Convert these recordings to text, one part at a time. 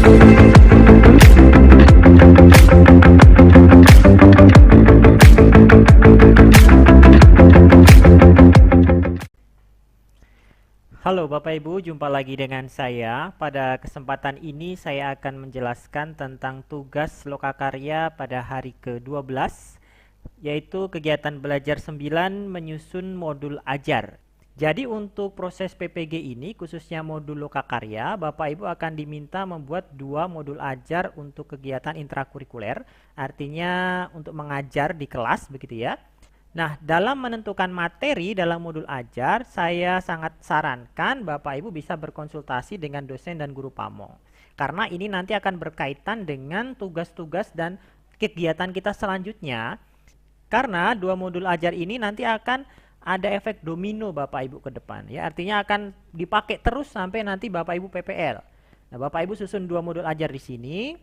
Halo Bapak Ibu, jumpa lagi dengan saya. Pada kesempatan ini saya akan menjelaskan tentang tugas lokakarya pada hari ke-12, yaitu kegiatan belajar 9 menyusun modul ajar. Jadi untuk proses PPG ini, khususnya modul lokakarya, Bapak Ibu akan diminta membuat 2 modul ajar untuk kegiatan intrakurikuler, artinya untuk mengajar di kelas begitu ya. Nah, dalam menentukan materi dalam modul ajar, saya sangat sarankan Bapak Ibu bisa berkonsultasi dengan dosen dan guru pamong. Karena ini nanti akan berkaitan dengan tugas-tugas dan kegiatan kita selanjutnya. Karena 2 modul ajar ini nanti akan ada efek domino Bapak Ibu ke depan. Ya, artinya akan dipakai terus sampai nanti Bapak Ibu PPL. Nah, Bapak Ibu susun 2 modul ajar di sini.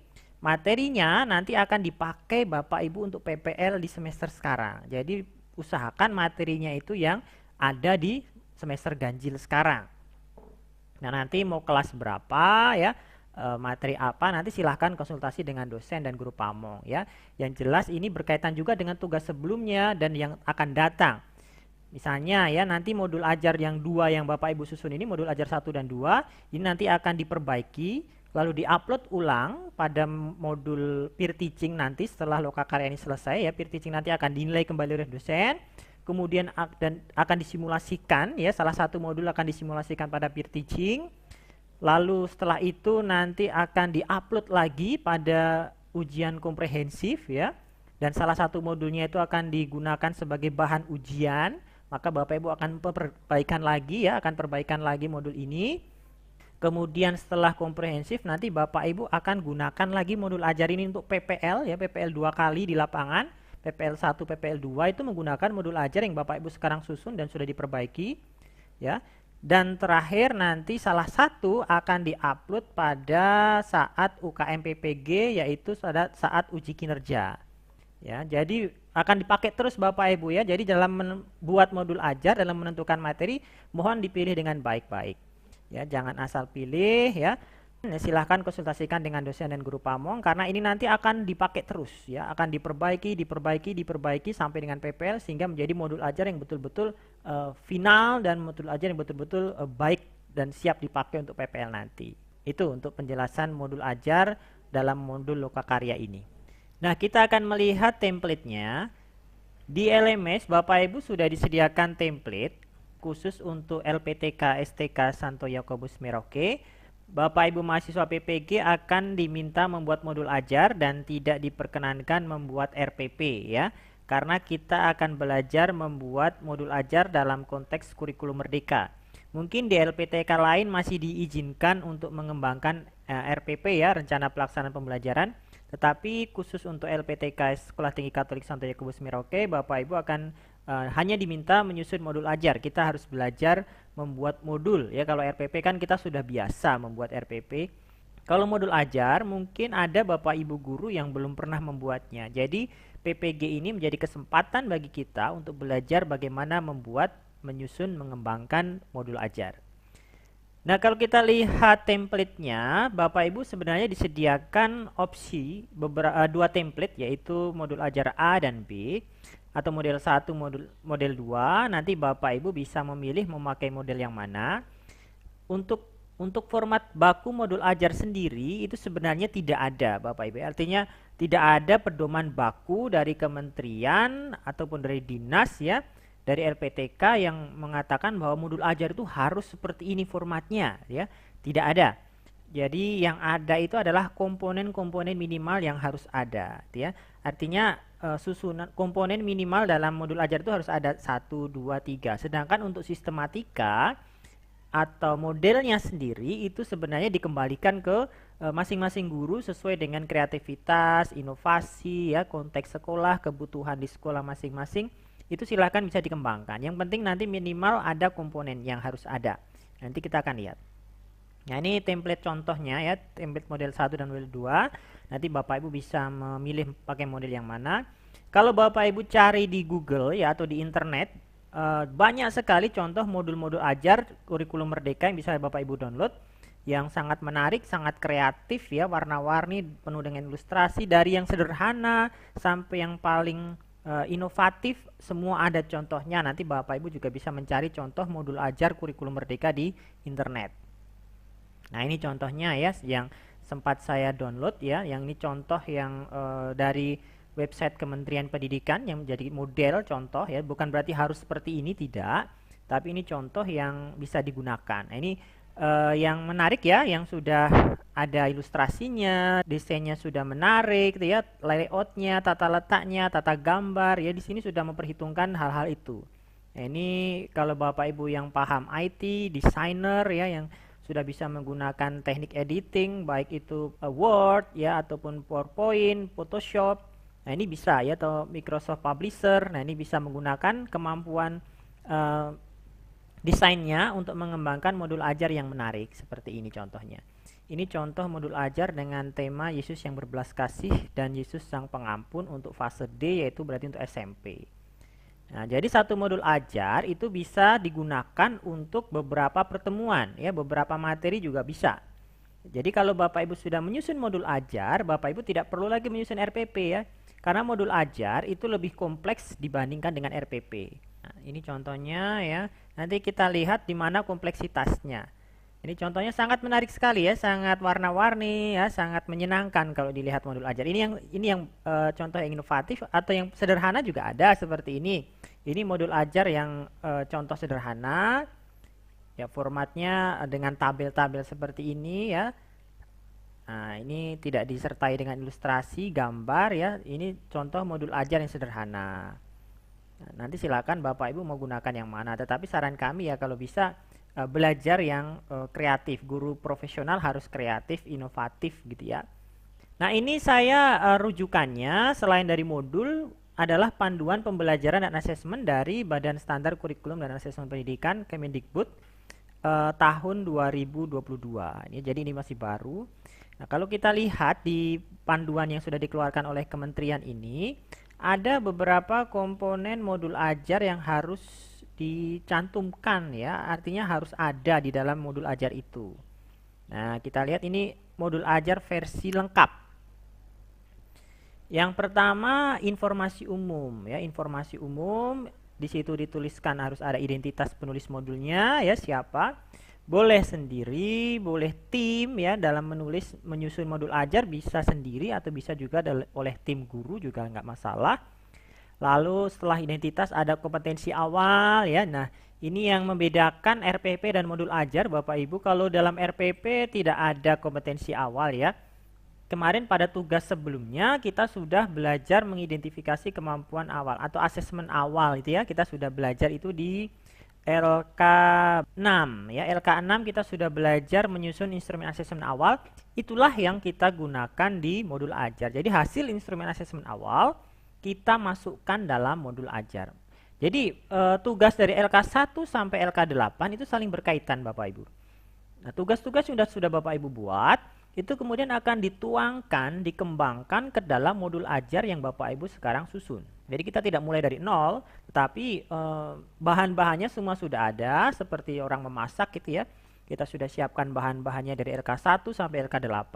Materinya nanti akan dipakai Bapak Ibu untuk PPL di semester sekarang. Jadi usahakan materinya itu yang ada di semester ganjil sekarang. Nah, nanti mau kelas berapa ya, materi apa, nanti silahkan konsultasi dengan dosen dan guru pamong ya. Yang jelas ini berkaitan juga dengan tugas sebelumnya dan yang akan datang. Misalnya ya, nanti modul ajar yang 2 yang Bapak Ibu susun ini, modul ajar 1 dan 2, ini nanti akan diperbaiki, lalu diupload ulang pada modul peer teaching nanti setelah lokakarya ini selesai ya. Peer teaching nanti akan dinilai kembali oleh dosen, kemudian akan disimulasikan ya, salah satu modul akan disimulasikan pada peer teaching. Lalu setelah itu nanti akan diupload lagi pada ujian komprehensif ya. Dan salah satu modulnya itu akan digunakan sebagai bahan ujian. Maka Bapak Ibu akan perbaikan lagi ya, akan perbaikan lagi modul ini. Kemudian setelah komprehensif nanti Bapak Ibu akan gunakan lagi modul ajar ini untuk PPL ya, PPL 2 kali di lapangan. PPL 1, PPL 2 itu menggunakan modul ajar yang Bapak Ibu sekarang susun dan sudah diperbaiki ya. Dan terakhir nanti salah satu akan diupload pada saat UKM PPG, yaitu saat uji kinerja. Ya, jadi akan dipakai terus Bapak Ibu ya. Jadi dalam membuat modul ajar, dalam menentukan materi, mohon dipilih dengan baik-baik. Ya, jangan asal pilih ya. Silahkan konsultasikan dengan dosen dan guru pamong karena ini nanti akan dipakai terus ya, akan diperbaiki sampai dengan PPL sehingga menjadi modul ajar yang betul-betul final dan modul ajar yang betul-betul baik dan siap dipakai untuk PPL nanti. Itu untuk penjelasan modul ajar dalam modul lokakarya ini. Nah, kita akan melihat template-nya. Di LMS Bapak Ibu sudah disediakan template khusus untuk LPTK STK Santo Yakobus Merauke. Bapak Ibu mahasiswa PPG akan diminta membuat modul ajar dan tidak diperkenankan membuat RPP ya. Karena kita akan belajar membuat modul ajar dalam konteks kurikulum merdeka. Mungkin di LPTK lain masih diizinkan untuk mengembangkan RPP ya, rencana pelaksanaan pembelajaran. Tetapi khusus untuk LPTK Sekolah Tinggi Katolik Santo Yakobus Merauke, Bapak Ibu akan hanya diminta menyusun modul ajar. Kita harus belajar membuat modul ya. Kalau RPP kan kita sudah biasa membuat RPP. Kalau modul ajar mungkin ada Bapak Ibu guru yang belum pernah membuatnya. Jadi PPG ini menjadi kesempatan bagi kita untuk belajar bagaimana membuat, menyusun, mengembangkan modul ajar. Nah, kalau kita lihat template-nya, Bapak Ibu sebenarnya disediakan opsi 2 template, yaitu modul ajar A dan B, atau model 1, model 2. Nanti Bapak Ibu bisa memilih memakai model yang mana. Untuk format baku modul ajar sendiri itu sebenarnya tidak ada Bapak Ibu. Artinya tidak ada pedoman baku dari kementerian ataupun dari dinas ya, dari LPTK yang mengatakan bahwa modul ajar itu harus seperti ini formatnya ya. Tidak ada. Jadi yang ada itu adalah komponen-komponen minimal yang harus ada ya. Artinya susunan komponen minimal dalam modul ajar itu harus ada 1, 2, 3. Sedangkan untuk sistematika atau modelnya sendiri itu sebenarnya dikembalikan ke masing-masing guru sesuai dengan kreativitas, inovasi ya, konteks sekolah, kebutuhan di sekolah masing-masing. Itu silakan bisa dikembangkan. Yang penting nanti minimal ada komponen yang harus ada. Nanti kita akan lihat. Nah, ini template contohnya ya, template model 1 dan model 2. Nanti Bapak Ibu bisa memilih pakai model yang mana. Kalau Bapak Ibu cari di Google ya atau di internet, banyak sekali contoh modul-modul ajar kurikulum merdeka yang bisa Bapak Ibu download. yang sangat menarik, sangat kreatif ya, warna-warni, penuh dengan ilustrasi, dari yang sederhana sampai yang paling inovatif, semua ada contohnya. Nanti Bapak Ibu juga bisa mencari contoh modul ajar kurikulum merdeka di internet. Nah, ini contohnya ya yang sempat saya download ya. Yang ini contoh yang dari website Kementerian Pendidikan yang menjadi model contoh ya. Bukan berarti harus seperti ini, tidak. Tapi ini contoh yang bisa digunakan. Nah, ini yang menarik ya, yang sudah ada ilustrasinya, desainnya sudah menarik, gitu ya, layoutnya, tata letaknya, tata gambar ya, di sini sudah memperhitungkan hal-hal itu. Nah, ini kalau Bapak Ibu yang paham IT, designer ya, yang sudah bisa menggunakan teknik editing, baik itu Word ya, ataupun PowerPoint, Photoshop. Nah, ini bisa ya, atau Microsoft Publisher. Nah, ini bisa menggunakan kemampuan desainnya untuk mengembangkan modul ajar yang menarik seperti ini contohnya. Ini contoh modul ajar dengan tema Yesus yang berbelas kasih dan Yesus Sang Pengampun untuk fase D, yaitu berarti untuk SMP. Nah, jadi satu modul ajar itu bisa digunakan untuk beberapa pertemuan ya, beberapa materi juga bisa. Jadi kalau Bapak Ibu sudah menyusun modul ajar, Bapak Ibu tidak perlu lagi menyusun RPP ya. Karena modul ajar itu lebih kompleks dibandingkan dengan RPP. Nah, ini contohnya ya. Nanti kita lihat di mana kompleksitasnya. Ini contohnya sangat menarik sekali ya, sangat warna-warni ya, sangat menyenangkan kalau dilihat modul ajar. Ini yang contoh yang inovatif, atau yang sederhana juga ada seperti ini. Ini modul ajar yang contoh sederhana. Ya, formatnya dengan tabel-tabel seperti ini ya. Nah, ini tidak disertai dengan ilustrasi, gambar ya. Ini contoh modul ajar yang sederhana. Nah, nanti silakan Bapak Ibu mau gunakan yang mana. Tetapi saran kami ya, kalau bisa belajar yang kreatif. Guru profesional harus kreatif, inovatif gitu ya. Nah, ini saya rujukannya selain dari modul adalah panduan pembelajaran dan asesmen dari Badan Standar Kurikulum dan Asesmen Pendidikan Kemendikbud tahun 2022. Jadi ini masih baru. Nah, kalau kita lihat di panduan yang sudah dikeluarkan oleh kementerian ini, ada beberapa komponen modul ajar yang harus dicantumkan ya, artinya harus ada di dalam modul ajar itu. Nah, kita lihat ini modul ajar versi lengkap. Yang pertama, informasi umum ya, informasi umum. Di situ dituliskan harus ada identitas penulis modulnya ya, siapa. Boleh sendiri, boleh tim ya, dalam menyusun modul ajar bisa sendiri atau bisa juga oleh tim guru, juga nggak masalah. Lalu setelah identitas ada kompetensi awal ya. Nah, ini yang membedakan RPP dan modul ajar Bapak Ibu. Kalau dalam RPP tidak ada kompetensi awal ya. Kemarin pada tugas sebelumnya kita sudah belajar mengidentifikasi kemampuan awal atau asesmen awal itu ya. Kita sudah belajar itu di LK6 ya. LK6 kita sudah belajar menyusun instrumen asesmen awal. Itulah yang kita gunakan di modul ajar. Jadi hasil instrumen asesmen awal kita masukkan dalam modul ajar. Jadi tugas dari LK1 sampai LK8 itu saling berkaitan Bapak Ibu. Nah, tugas-tugas yang sudah Bapak Ibu buat itu kemudian akan dituangkan, dikembangkan ke dalam modul ajar yang Bapak Ibu sekarang susun. Jadi kita tidak mulai dari nol, tetapi bahan-bahannya semua sudah ada, seperti orang memasak gitu ya. Kita sudah siapkan bahan-bahannya dari LK1 sampai LK8.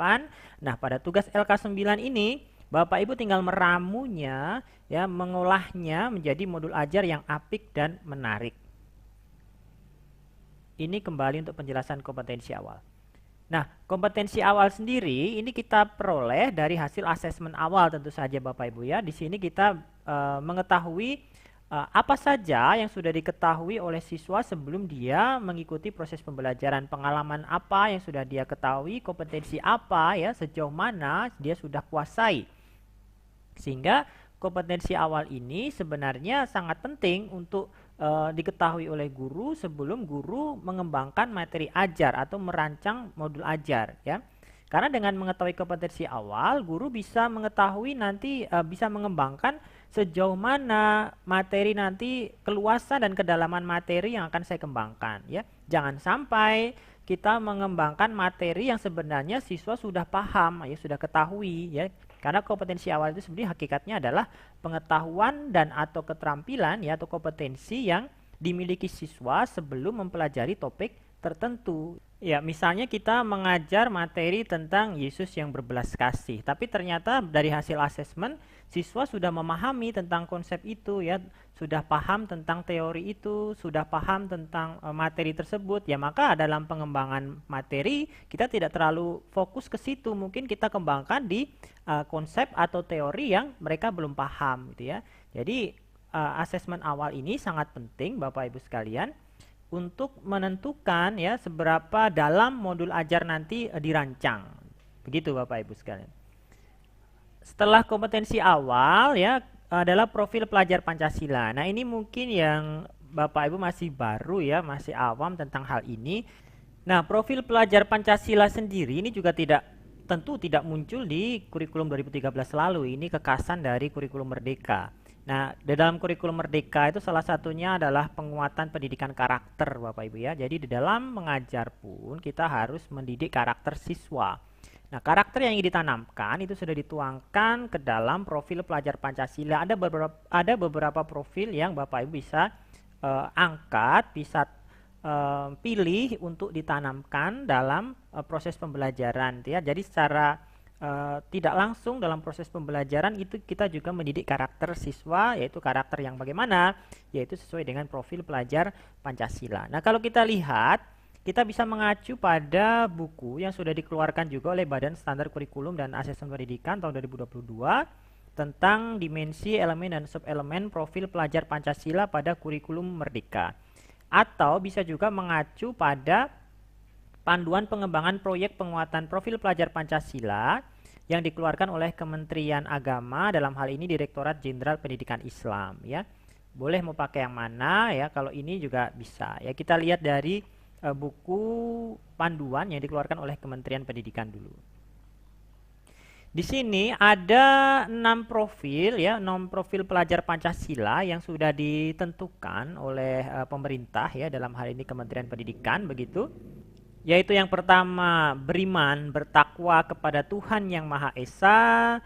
Nah, pada tugas LK9 ini Bapak Ibu tinggal meramunya ya, mengolahnya menjadi modul ajar yang apik dan menarik. Ini kembali untuk penjelasan kompetensi awal. Nah, kompetensi awal sendiri ini kita peroleh dari hasil asesmen awal tentu saja Bapak Ibu ya. Di sini kita mengetahui apa saja yang sudah diketahui oleh siswa sebelum dia mengikuti proses pembelajaran, pengalaman apa yang sudah dia ketahui, kompetensi apa ya, sejauh mana dia sudah kuasai. Sehingga kompetensi awal ini sebenarnya sangat penting untuk diketahui oleh guru sebelum guru mengembangkan materi ajar atau merancang modul ajar ya. Karena dengan mengetahui kompetensi awal, guru bisa mengetahui nanti bisa mengembangkan sejauh mana materi nanti, keluasan dan kedalaman materi yang akan saya kembangkan ya. Jangan sampai kita mengembangkan materi yang sebenarnya siswa sudah paham ya, sudah ketahui ya. Karena kompetensi awal itu sebenarnya hakikatnya adalah pengetahuan dan atau keterampilan ya, atau kompetensi yang dimiliki siswa sebelum mempelajari topik tertentu. Ya, misalnya kita mengajar materi tentang Yesus yang berbelas kasih, tapi ternyata dari hasil asesmen siswa sudah memahami tentang konsep itu ya, sudah paham tentang teori itu, sudah paham tentang materi tersebut. Ya, maka dalam pengembangan materi kita tidak terlalu fokus ke situ, mungkin kita kembangkan di konsep atau teori yang mereka belum paham gitu ya. Jadi asesmen awal ini sangat penting Bapak Ibu sekalian untuk menentukan ya seberapa dalam modul ajar nanti dirancang. Begitu Bapak Ibu sekalian. Setelah kompetensi awal ya adalah profil pelajar Pancasila. Nah, ini mungkin yang Bapak Ibu masih baru ya, masih awam tentang hal ini. Nah, profil pelajar Pancasila sendiri ini juga tentu tidak muncul di kurikulum 2013 lalu. Ini kekasan dari kurikulum Merdeka. Nah, di dalam kurikulum Merdeka itu salah satunya adalah penguatan pendidikan karakter, Bapak Ibu ya. Jadi di dalam mengajar pun kita harus mendidik karakter siswa. Nah, karakter yang ingin ditanamkan itu sudah dituangkan ke dalam profil pelajar Pancasila. Ada beberapa profil yang Bapak Ibu bisa angkat, bisa pilih untuk ditanamkan dalam proses pembelajaran ya. Jadi secara tidak langsung dalam proses pembelajaran itu kita juga mendidik karakter siswa, yaitu karakter yang bagaimana, yaitu sesuai dengan profil pelajar Pancasila. Nah, kalau kita lihat, kita bisa mengacu pada buku yang sudah dikeluarkan juga oleh Badan Standar Kurikulum dan Asesmen Pendidikan tahun 2022 tentang dimensi, elemen, dan subelemen profil pelajar Pancasila pada kurikulum Merdeka. Atau bisa juga mengacu pada panduan pengembangan proyek penguatan profil pelajar Pancasila yang dikeluarkan oleh Kementerian Agama, dalam hal ini Direktorat Jenderal Pendidikan Islam ya. Boleh mau pakai yang mana ya, kalau ini juga bisa ya. Kita lihat dari buku panduan yang dikeluarkan oleh Kementerian Pendidikan dulu. Di sini ada 6 profil ya, 6 profil pelajar Pancasila yang sudah ditentukan oleh pemerintah ya, dalam hal ini Kementerian Pendidikan begitu. Yaitu yang pertama beriman, bertakwa kepada Tuhan yang Maha Esa,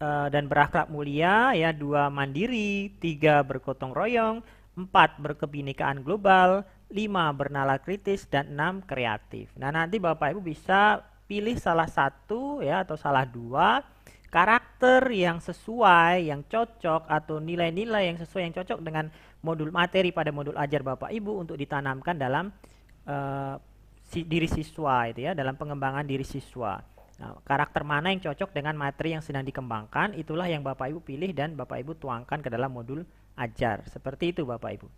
dan berakhlak mulia ya. 2 mandiri, 3 bergotong royong, 4 berkebinekaan global, 5 bernalar kritis, dan 6 kreatif. Nah, nanti Bapak Ibu bisa pilih salah satu ya atau salah 2 karakter yang sesuai, yang cocok, atau nilai-nilai yang sesuai, yang cocok dengan modul materi pada modul ajar Bapak Ibu untuk ditanamkan dalam diri siswa itu ya, dalam pengembangan diri siswa. Nah, karakter mana yang cocok dengan materi yang sedang dikembangkan, itulah yang Bapak Ibu pilih dan Bapak Ibu tuangkan ke dalam modul ajar. Seperti itu Bapak Ibu.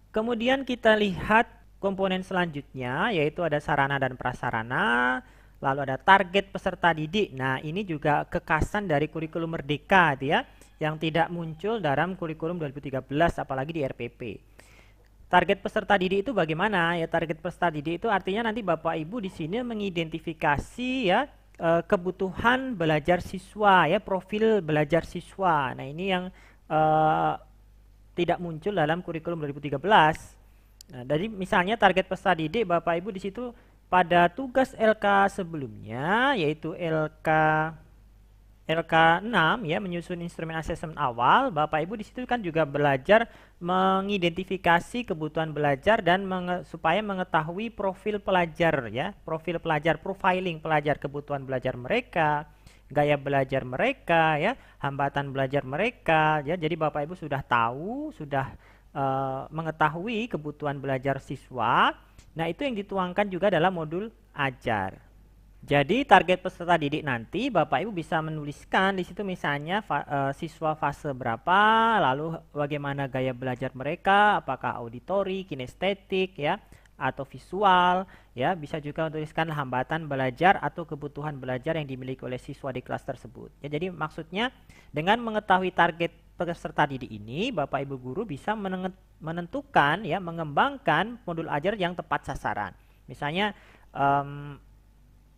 Kemudian kita lihat komponen selanjutnya, yaitu ada sarana dan prasarana, lalu ada target peserta didik. Nah, ini juga kekasan dari kurikulum Merdeka ya, yang tidak muncul dalam kurikulum 2013 apalagi di RPP. Target peserta didik itu bagaimana? Ya, target peserta didik itu artinya nanti Bapak Ibu di sini mengidentifikasi ya kebutuhan belajar siswa ya, profil belajar siswa. Nah, ini yang tidak muncul dalam kurikulum 2013. Nah, dari misalnya target peserta didik Bapak Ibu di situ pada tugas LK sebelumnya, yaitu LK6 ya, menyusun instrumen asesmen awal. Bapak Ibu di situ kan juga belajar mengidentifikasi kebutuhan belajar dan supaya mengetahui profil pelajar ya, profil pelajar, profiling pelajar, kebutuhan belajar mereka, gaya belajar mereka ya, hambatan belajar mereka ya. Jadi Bapak Ibu sudah tahu, sudah mengetahui kebutuhan belajar siswa. Nah, itu yang dituangkan juga dalam modul ajar. Jadi target peserta didik nanti Bapak Ibu bisa menuliskan di situ misalnya siswa fase berapa, lalu bagaimana gaya belajar mereka, apakah auditori, kinestetik ya, atau visual ya. Bisa juga menuliskan hambatan belajar atau kebutuhan belajar yang dimiliki oleh siswa di kelas tersebut ya. Jadi maksudnya dengan mengetahui target peserta didik ini, Bapak Ibu guru bisa menentukan ya, mengembangkan modul ajar yang tepat sasaran. Misalnya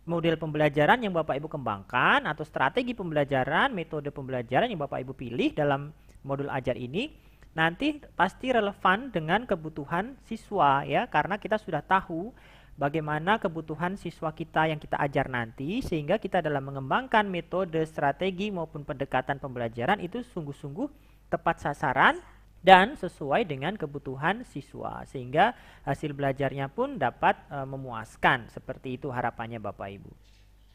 model pembelajaran yang Bapak Ibu kembangkan atau strategi pembelajaran, metode pembelajaran yang Bapak Ibu pilih dalam modul ajar ini nanti pasti relevan dengan kebutuhan siswa ya, karena kita sudah tahu bagaimana kebutuhan siswa kita yang kita ajar nanti, sehingga kita dalam mengembangkan metode, strategi maupun pendekatan pembelajaran itu sungguh-sungguh tepat sasaran dan sesuai dengan kebutuhan siswa sehingga hasil belajarnya pun dapat memuaskan. Seperti itu harapannya Bapak Ibu.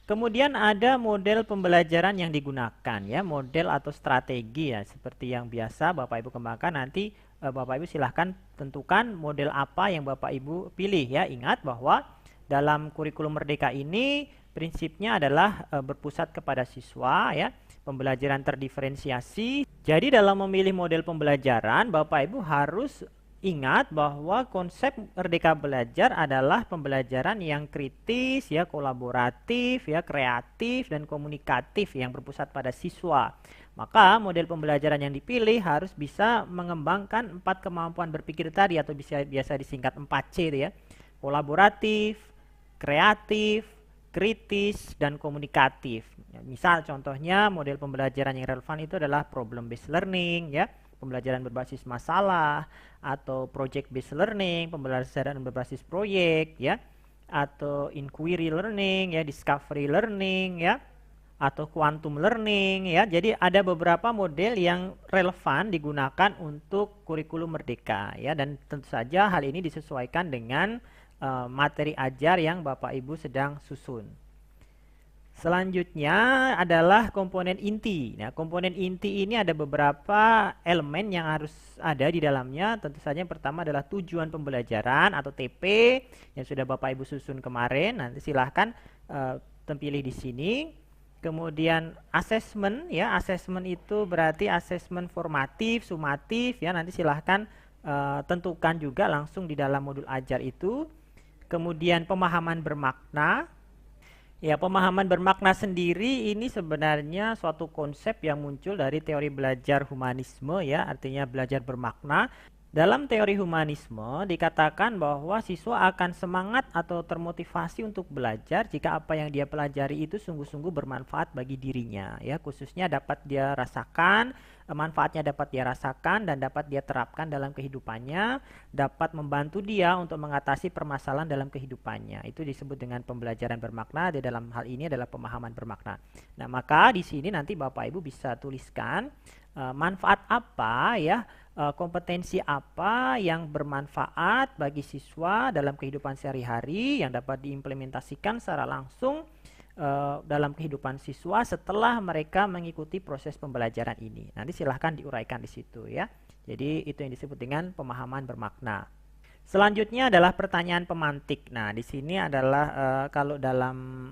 Kemudian ada model pembelajaran yang digunakan ya, model atau strategi ya, seperti yang biasa Bapak Ibu kembangkan. Nanti Bapak Ibu silahkan tentukan model apa yang Bapak Ibu pilih ya. Ingat bahwa dalam kurikulum Merdeka ini prinsipnya adalah berpusat kepada siswa ya, pembelajaran terdiferensiasi. Jadi dalam memilih model pembelajaran Bapak Ibu harus ingat bahwa konsep Merdeka Belajar adalah pembelajaran yang kritis, ya, kolaboratif, ya, kreatif dan komunikatif yang berpusat pada siswa. Maka model pembelajaran yang dipilih harus bisa mengembangkan 4 kemampuan berpikir tadi atau biasa disingkat 4C itu ya. Kolaboratif, kreatif, kritis dan komunikatif. Misal contohnya model pembelajaran yang relevan itu adalah problem based learning ya, pembelajaran berbasis masalah, atau project based learning, pembelajaran berbasis proyek ya, atau inquiry learning ya, discovery learning ya, atau quantum learning ya. Jadi ada beberapa model yang relevan digunakan untuk kurikulum Merdeka ya, dan tentu saja hal ini disesuaikan dengan materi ajar yang Bapak Ibu sedang susun. Selanjutnya adalah komponen inti. Nah, komponen inti ini ada beberapa elemen yang harus ada di dalamnya. Tentu saja yang pertama adalah tujuan pembelajaran atau TP yang sudah Bapak Ibu susun kemarin. Nanti silahkan pilih di sini. Kemudian asesmen ya, asesmen itu berarti asesmen formatif, sumatif ya. Nanti silahkan tentukan juga langsung di dalam modul ajar itu. Kemudian pemahaman bermakna. Ya, pemahaman bermakna sendiri ini sebenarnya suatu konsep yang muncul dari teori belajar humanisme ya, artinya belajar bermakna. Dalam teori humanisme dikatakan bahwa siswa akan semangat atau termotivasi untuk belajar jika apa yang dia pelajari itu sungguh-sungguh bermanfaat bagi dirinya ya, khususnya dapat dia rasakan, manfaatnya dapat dia rasakan dan dapat dia terapkan dalam kehidupannya, dapat membantu dia untuk mengatasi permasalahan dalam kehidupannya. Itu disebut dengan pembelajaran bermakna. Di dalam hal ini adalah pemahaman bermakna. Nah, maka di sini nanti Bapak Ibu bisa tuliskan manfaat apa ya, kompetensi apa yang bermanfaat bagi siswa dalam kehidupan sehari-hari yang dapat diimplementasikan secara langsung dalam kehidupan siswa setelah mereka mengikuti proses pembelajaran ini. Nanti silahkan diuraikan di situ ya. Jadi itu yang disebut dengan pemahaman bermakna. Selanjutnya adalah pertanyaan pemantik. Nah, di sini adalah kalau dalam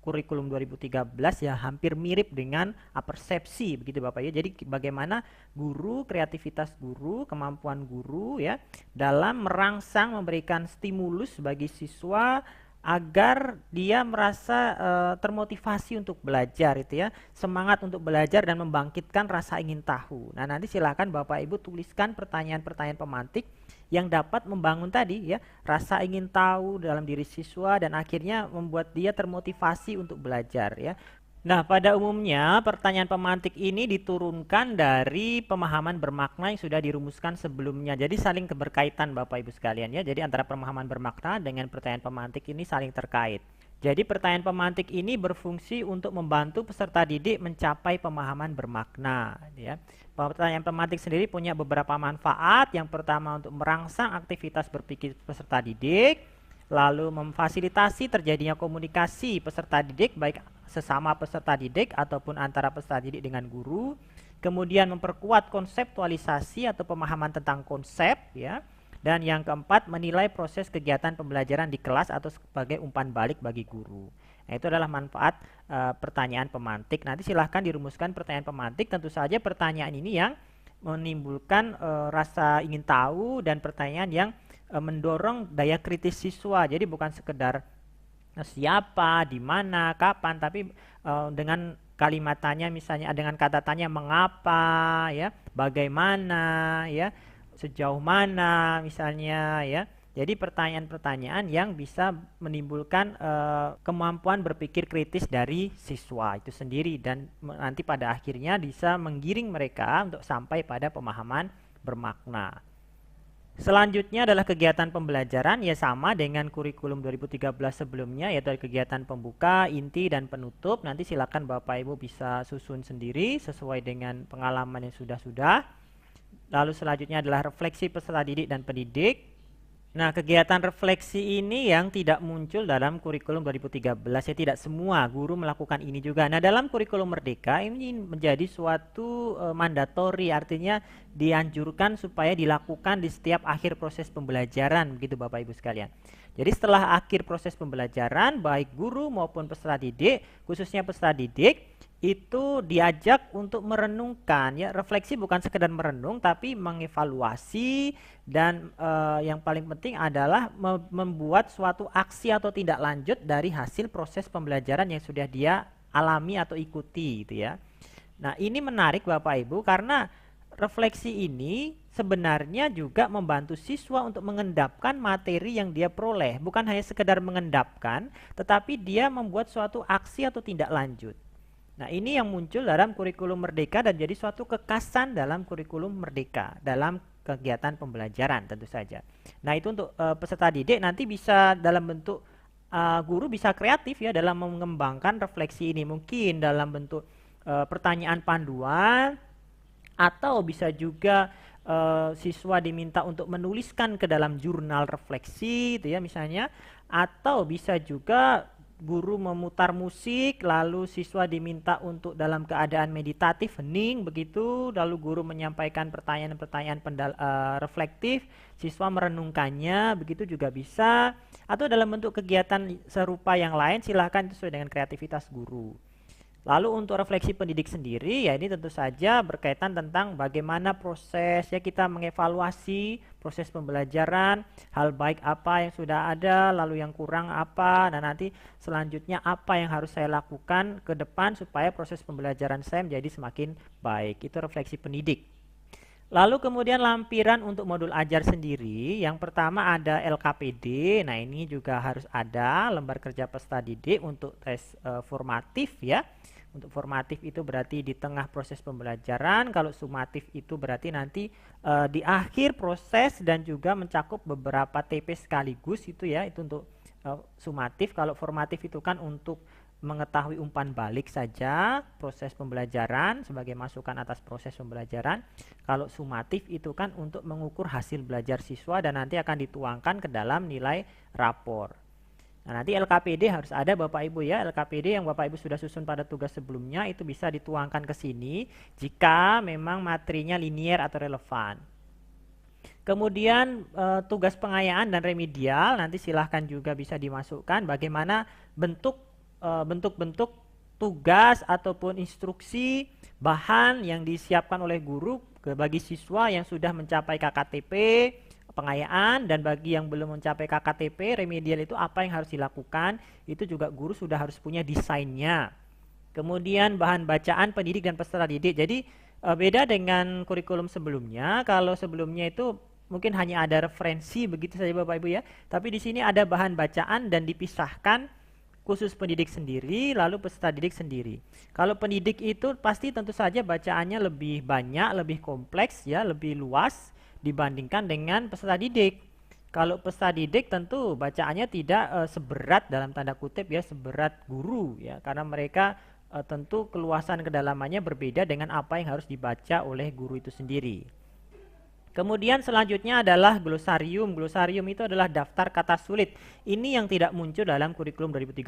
kurikulum 2013 ya hampir mirip dengan persepsi begitu Bapak ya. Jadi bagaimana guru, kreativitas guru, kemampuan guru ya dalam merangsang memberikan stimulus bagi siswa agar dia merasa termotivasi untuk belajar itu ya, semangat untuk belajar dan membangkitkan rasa ingin tahu. Nah, nanti silakan Bapak Ibu tuliskan pertanyaan-pertanyaan pemantik yang dapat membangun tadi ya rasa ingin tahu dalam diri siswa dan akhirnya membuat dia termotivasi untuk belajar ya. Nah, pada umumnya pertanyaan pemantik ini diturunkan dari pemahaman bermakna yang sudah dirumuskan sebelumnya. Jadi saling berkaitan Bapak Ibu sekalian ya. Jadi antara pemahaman bermakna dengan pertanyaan pemantik ini saling terkait. Jadi pertanyaan pemantik ini berfungsi untuk membantu peserta didik mencapai pemahaman bermakna ya. Pertanyaan pemantik sendiri punya beberapa manfaat. Yang pertama untuk merangsang aktivitas berpikir peserta didik, lalu memfasilitasi terjadinya komunikasi peserta didik baik sesama peserta didik ataupun antara peserta didik dengan guru. Kemudian memperkuat konseptualisasi atau pemahaman tentang konsep ya. Dan yang keempat, menilai proses kegiatan pembelajaran di kelas atau sebagai umpan balik bagi guru. Nah, itu adalah manfaat pertanyaan pemantik. Nanti silahkan dirumuskan pertanyaan pemantik. Tentu saja pertanyaan ini yang menimbulkan rasa ingin tahu dan pertanyaan yang mendorong daya kritis siswa. Jadi bukan sekedar siapa, di mana, kapan, tapi dengan kalimat tanya misalnya dengan kata tanya mengapa, ya, bagaimana, ya, sejauh mana misalnya ya. Jadi pertanyaan-pertanyaan yang bisa menimbulkan kemampuan berpikir kritis dari siswa itu sendiri dan nanti pada akhirnya bisa menggiring mereka untuk sampai pada pemahaman bermakna. Selanjutnya adalah kegiatan pembelajaran, ya sama dengan kurikulum 2013 sebelumnya, yaitu kegiatan pembuka, inti, dan penutup. Nanti silakan Bapak Ibu bisa susun sendiri sesuai dengan pengalaman yang sudah-sudah. Lalu selanjutnya adalah refleksi peserta didik dan pendidik. Nah, kegiatan refleksi ini yang tidak muncul dalam kurikulum 2013 ya, tidak semua guru melakukan ini juga. Nah, dalam kurikulum Merdeka ini menjadi suatu mandatori, artinya dianjurkan supaya dilakukan di setiap akhir proses pembelajaran, begitu Bapak Ibu sekalian. Jadi setelah akhir proses pembelajaran, baik guru maupun peserta didik, khususnya peserta didik, itu diajak untuk merenungkan ya, refleksi bukan sekedar merenung tapi mengevaluasi dan yang paling penting adalah membuat suatu aksi atau tindak lanjut dari hasil proses pembelajaran yang sudah dia alami atau ikuti gitu ya. Nah, ini menarik Bapak Ibu karena refleksi ini sebenarnya juga membantu siswa untuk mengendapkan materi yang dia peroleh, bukan hanya sekedar mengendapkan, tetapi dia membuat suatu aksi atau tindak lanjut. Nah, ini yang muncul dalam kurikulum Merdeka dan jadi suatu kekasan dalam kurikulum Merdeka dalam kegiatan pembelajaran tentu saja. Nah, itu untuk peserta didik nanti bisa dalam bentuk guru bisa kreatif ya dalam mengembangkan refleksi ini, mungkin dalam bentuk pertanyaan panduan atau bisa juga siswa diminta untuk menuliskan ke dalam jurnal refleksi itu ya misalnya, atau bisa juga guru memutar musik, lalu siswa diminta untuk dalam keadaan meditatif, hening begitu, lalu guru menyampaikan pertanyaan-pertanyaan reflektif, siswa merenungkannya, begitu juga bisa. Atau dalam bentuk kegiatan serupa yang lain, silahkan itu sesuai dengan kreativitas guru. Lalu untuk refleksi pendidik sendiri, ya ini tentu saja berkaitan tentang bagaimana proses ya kita mengevaluasi proses pembelajaran, hal baik apa yang sudah ada, lalu yang kurang apa, dan nanti selanjutnya apa yang harus saya lakukan ke depan supaya proses pembelajaran saya menjadi semakin baik. Itu refleksi pendidik. Lalu kemudian lampiran untuk modul ajar sendiri, yang pertama ada LKPD, nah ini juga harus ada lembar kerja peserta didik untuk tes formatif ya. Untuk formatif itu berarti di tengah proses pembelajaran, kalau sumatif itu berarti nanti di akhir proses dan juga mencakup beberapa TP sekaligus itu ya, itu untuk sumatif. Kalau formatif itu kan untuk mengetahui umpan balik saja proses pembelajaran sebagai masukan atas proses pembelajaran. Kalau sumatif itu kan untuk mengukur hasil belajar siswa dan nanti akan dituangkan ke dalam nilai rapor. Nah, nanti LKPD harus ada Bapak Ibu ya. LKPD yang Bapak Ibu sudah susun pada tugas sebelumnya itu bisa dituangkan ke sini jika memang materinya linier atau relevan. Kemudian tugas pengayaan dan remedial nanti silahkan juga bisa dimasukkan bagaimana bentuk-bentuk tugas ataupun instruksi bahan yang disiapkan oleh guru bagi siswa yang sudah mencapai KKTP pengayaan, dan bagi yang belum mencapai KKTP remedial itu apa yang harus dilakukan, itu juga guru sudah harus punya desainnya. Kemudian bahan bacaan pendidik dan peserta didik. Jadi beda dengan kurikulum sebelumnya. Kalau sebelumnya itu mungkin hanya ada referensi begitu saja Bapak Ibu ya, tapi di sini ada bahan bacaan dan dipisahkan khusus pendidik sendiri, lalu peserta didik sendiri. Kalau pendidik itu pasti tentu saja bacaannya lebih banyak, lebih kompleks ya, lebih luas dibandingkan dengan peserta didik. Kalau peserta didik tentu bacaannya tidak seberat dalam tanda kutip ya, seberat guru ya, karena mereka tentu keluasan kedalamannya berbeda dengan apa yang harus dibaca oleh guru itu sendiri. Kemudian selanjutnya adalah glosarium. Glosarium itu adalah daftar kata sulit. Ini yang tidak muncul dalam kurikulum 2013.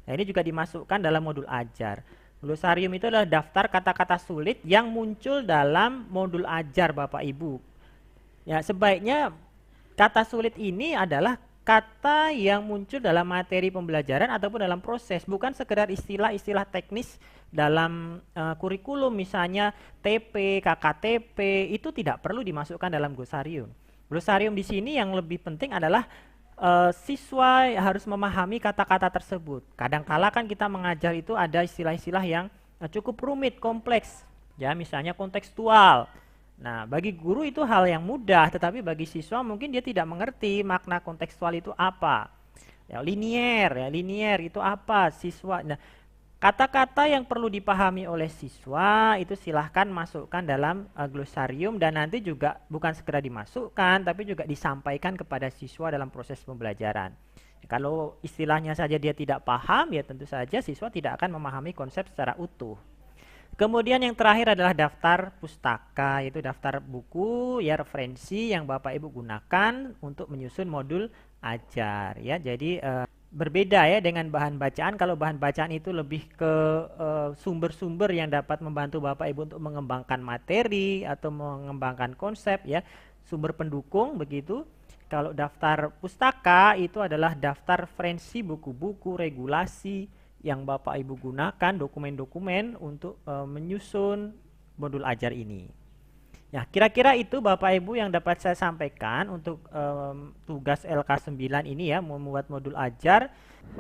Nah, ini juga dimasukkan dalam modul ajar. Glosarium itu adalah daftar kata-kata sulit yang muncul dalam modul ajar Bapak Ibu. Ya, sebaiknya kata sulit ini adalah kata yang muncul dalam materi pembelajaran ataupun dalam proses, bukan sekedar istilah-istilah teknis dalam kurikulum, misalnya TP, KKTP, itu tidak perlu dimasukkan dalam glosarium. Glosarium di sini yang lebih penting adalah siswa harus memahami kata-kata tersebut. Kadang-kala kan kita mengajar itu ada istilah-istilah yang cukup rumit, kompleks, ya misalnya kontekstual. Nah, bagi guru itu hal yang mudah, tetapi bagi siswa mungkin dia tidak mengerti makna kontekstual itu apa. Ya, linier itu apa? Siswa. Nah, kata-kata yang perlu dipahami oleh siswa itu silahkan masukkan dalam glosarium, dan nanti juga bukan sekedar dimasukkan, tapi juga disampaikan kepada siswa dalam proses pembelajaran. Ya, kalau istilahnya saja dia tidak paham, ya tentu saja siswa tidak akan memahami konsep secara utuh. Kemudian yang terakhir adalah daftar pustaka, yaitu daftar buku ya referensi yang Bapak Ibu gunakan untuk menyusun modul ajar ya. Jadi berbeda ya dengan bahan bacaan. Kalau bahan bacaan itu lebih ke sumber-sumber yang dapat membantu Bapak Ibu untuk mengembangkan materi atau mengembangkan konsep ya, sumber pendukung begitu. Kalau daftar pustaka itu adalah daftar referensi buku-buku, regulasi yang Bapak Ibu gunakan, dokumen-dokumen untuk menyusun modul ajar ini. Ya, kira-kira itu Bapak Ibu yang dapat saya sampaikan untuk tugas LK9 ini ya, membuat modul ajar.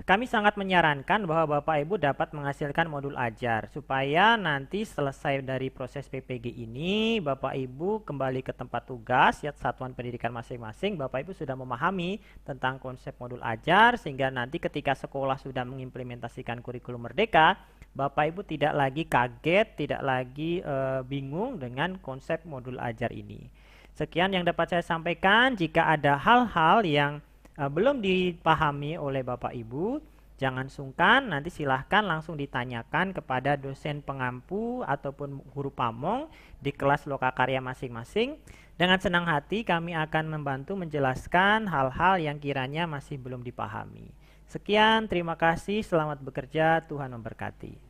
Kami sangat menyarankan bahwa Bapak Ibu dapat menghasilkan modul ajar supaya nanti selesai dari proses PPG ini Bapak Ibu kembali ke tempat tugas ya satuan pendidikan masing-masing, Bapak Ibu sudah memahami tentang konsep modul ajar sehingga nanti ketika sekolah sudah mengimplementasikan kurikulum merdeka, Bapak Ibu tidak lagi kaget, tidak lagi bingung dengan konsep modul ajar ini. Sekian yang dapat saya sampaikan. Jika ada hal-hal yang belum dipahami oleh Bapak Ibu, jangan sungkan, nanti silahkan langsung ditanyakan kepada dosen pengampu ataupun guru pamong di kelas lokakarya masing-masing. Dengan senang hati kami akan membantu menjelaskan hal-hal yang kiranya masih belum dipahami. Sekian, terima kasih, selamat bekerja, Tuhan memberkati.